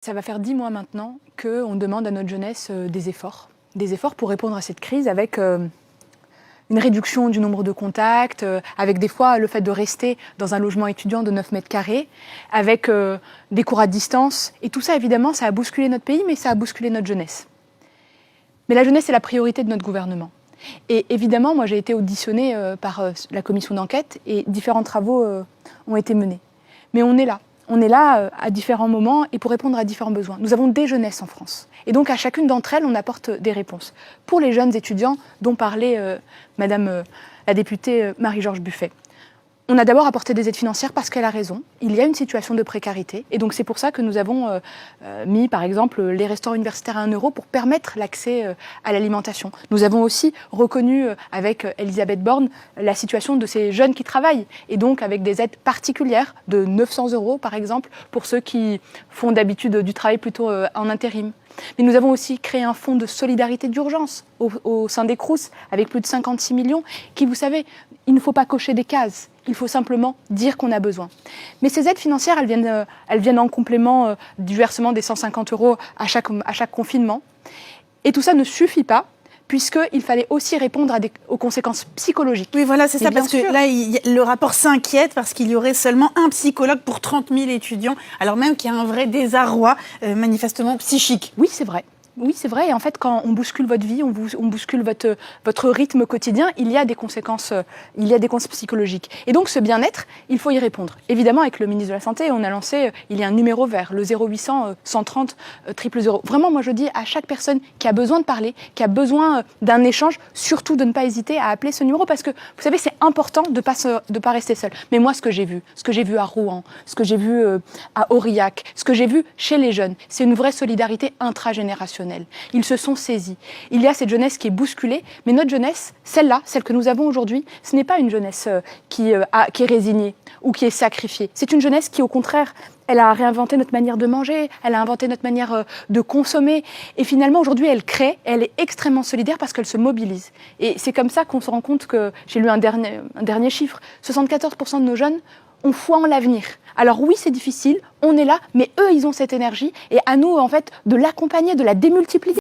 Ça va faire 10 mois maintenant qu'on demande à notre jeunesse des efforts pour répondre à cette crise avec une réduction du nombre de contacts, avec des fois le fait de rester dans un logement étudiant de 9 mètres carrés, avec des cours à distance. Et tout ça, évidemment, ça a bousculé notre pays, mais ça a bousculé notre jeunesse. Mais la jeunesse est la priorité de notre gouvernement. Et évidemment, moi j'ai été auditionnée par la commission d'enquête et différents travaux ont été menés. Mais on est là. On est là à différents moments et pour répondre à différents besoins. Nous avons des jeunesses en France. Et donc à chacune d'entre elles, on apporte des réponses. Pour les jeunes étudiants dont parlait Madame la députée Marie-Georges Buffet. On a d'abord apporté des aides financières parce qu'elle a raison. Il y a une situation de précarité. Et donc c'est pour ça que nous avons mis, par exemple, les restaurants universitaires à 1 euro pour permettre l'accès à l'alimentation. Nous avons aussi reconnu avec Elisabeth Borne la situation de ces jeunes qui travaillent. Et donc avec des aides particulières de 900 euros, par exemple, pour ceux qui font d'habitude du travail plutôt en intérim. Mais nous avons aussi créé un fonds de solidarité d'urgence au sein des Crous avec plus de 56 millions qui, vous savez, il ne faut pas cocher des cases. Il faut simplement dire qu'on a besoin. Mais ces aides financières, elles viennent en complément du versement des 150 euros à chaque confinement. Et tout ça ne suffit pas, puisqu'il fallait aussi répondre aux conséquences psychologiques. Oui, voilà, c'est ça, parce que là, le rapport s'inquiète parce qu'il y aurait seulement un psychologue pour 30 000 étudiants, alors même qu'il y a un vrai désarroi, manifestement psychique. Oui, c'est vrai. Oui, c'est vrai. Et en fait, quand on bouscule votre vie, on bouscule votre rythme quotidien, il y a des conséquences psychologiques. Et donc, ce bien-être, il faut y répondre. Évidemment, avec le ministre de la Santé, on a lancé, il y a un numéro vert, le 0800 130 000. Vraiment, moi, je dis à chaque personne qui a besoin de parler, qui a besoin d'un échange, surtout de ne pas hésiter à appeler ce numéro, parce que, vous savez, c'est important de pas rester seul. Mais moi, ce que j'ai vu à Rouen, ce que j'ai vu à Aurillac, ce que j'ai vu chez les jeunes, c'est une vraie solidarité intragénérationnelle. Ils se sont saisis. Il y a cette jeunesse qui est bousculée, mais notre jeunesse, celle-là, celle que nous avons aujourd'hui, ce n'est pas une jeunesse qui est résignée ou qui est sacrifiée. C'est une jeunesse qui, au contraire, elle a réinventé notre manière de manger, elle a inventé notre manière de consommer. Et finalement, aujourd'hui, elle crée, elle est extrêmement solidaire parce qu'elle se mobilise. Et c'est comme ça qu'on se rend compte que, j'ai lu un dernier chiffre, 74% de nos jeunes ont foi en l'avenir. Alors oui, c'est difficile, on est là, mais eux, ils ont cette énergie. Et à nous, en fait, de l'accompagner, de la démultiplier.